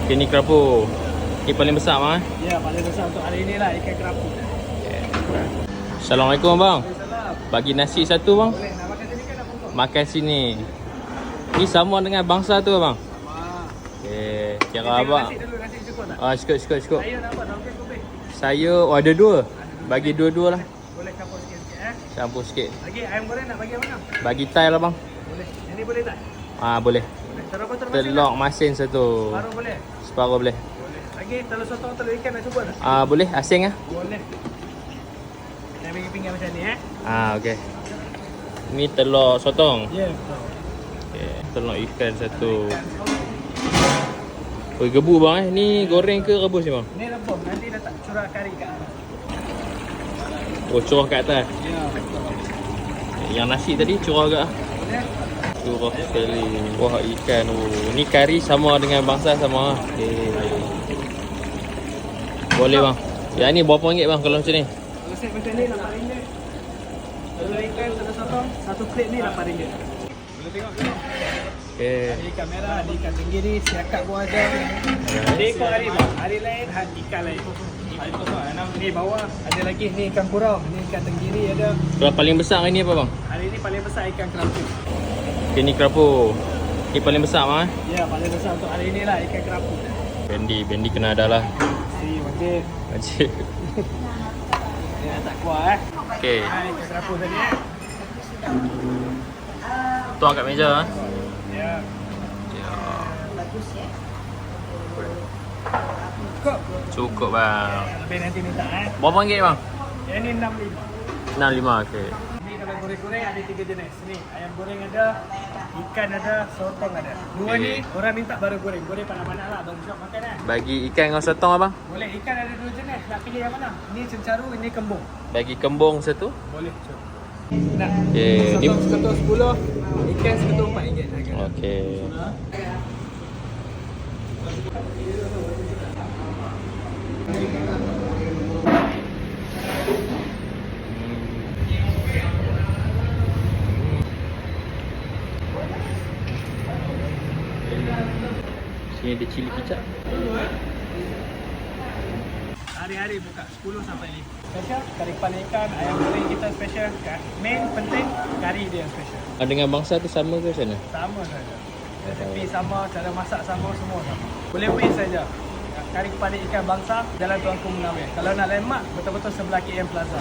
Okay, ni kerapu. Ni paling besar bang. Ya, paling besar untuk hari ni lah ikan kerapu. Assalamualaikum bang. Salam. Bagi nasi satu bang. Boleh nak makan sini kan nak pokok? Makan sini. Ni sama dengan bangsa tu bang. Sama. Okay, Kita kira tengok abang. nasi dulu, nasi cukup tak? Cukup. Saya nak apa? Nak okey kopi? Saya ada dua. Bagi dua-dua lah. Boleh campur sikit-sikit Campur sikit. Lagi ayam goreng nak bagi apa nak? Bagi Thai lah bang. Boleh. Ini boleh tak? Boleh. Boleh. Telur kotor masin Telur masin satu. tak? Baru boleh. Separuh boleh. Boleh. Lagi telur sotong, telur ikan nak cuba tak? Boleh asing ah. Boleh. Saya bagi pinggan macam ni Okey. Ni telur sotong. Ya, betul. Okey, telur ikan satu. Oi, gebu bang Ni goreng ke rebus ni bang? Ni rebus, nanti letak curah kari kat atas. Oh, curah kat atas. Ya, betul. Yang nasi tadi curah ke? Boleh. Curah sekali. Wah, ikan. Ni kari sama dengan bangsa sama. Okey. Boleh bang. Yang ni berapa ringgit bang kalau macam ni? Kalau set macam ni RM8. Telur ikan, telur sotong, satu plate ni RM8. Boleh tengok dulu. Okey. Ada ikan merah, ada ikan tenggiri, siakap pun ada. Dia ikut hari bang. Hari lain, ikan lain. Ni bawah, ada lagi ni ikan kurau, ni ikan tenggiri ada. Kalau paling besar hari ni apa bang? Hari ni paling besar ikan kerapu. Okey, ni kerapu. Ni paling besar bang Ya, paling besar untuk hari ni lah ikan kerapu. Bendi kena ada lah. Si wajib. Wajib. Dia tak kuat Okey. Ikan kerapu tadi Tuang kat meja Ya. Cukup. Cukup bang. Lebih nanti minta Berapa ringgit bang? Yang ni RM65. 65 okey. Ni kalau goreng-goreng ada 3 jenis. Ni ayam goreng ada, ikan ada, sotong ada. Dua Okey. ni orang minta baru goreng. Goreng panas-panas lah baru siap makan Bagi ikan dengan sotong abang? Boleh, ikan ada 2 jenis. Nak pilih yang mana? Ni cencaru, ini kembung. Bagi kembung satu. Boleh. Nak. Okey, ni Sotong seketul 10, ikan seketul RM4 harga. okey. Sini ada cili kicap. Hari-hari buka 10 sampai 5. Special, kari kepala ikan, ayam goreng kita special. Main penting, kari dia yang special. Dengan bangsa tu sama ke macam mana? Sama saja. Resepi sama, cara masak sama, semua sama. Boleh pergi saja. Kari kepala ikan bangsa, Jalan Tuanku Munawir. Kalau nak lemak, betul-betul sebelah KM Plaza.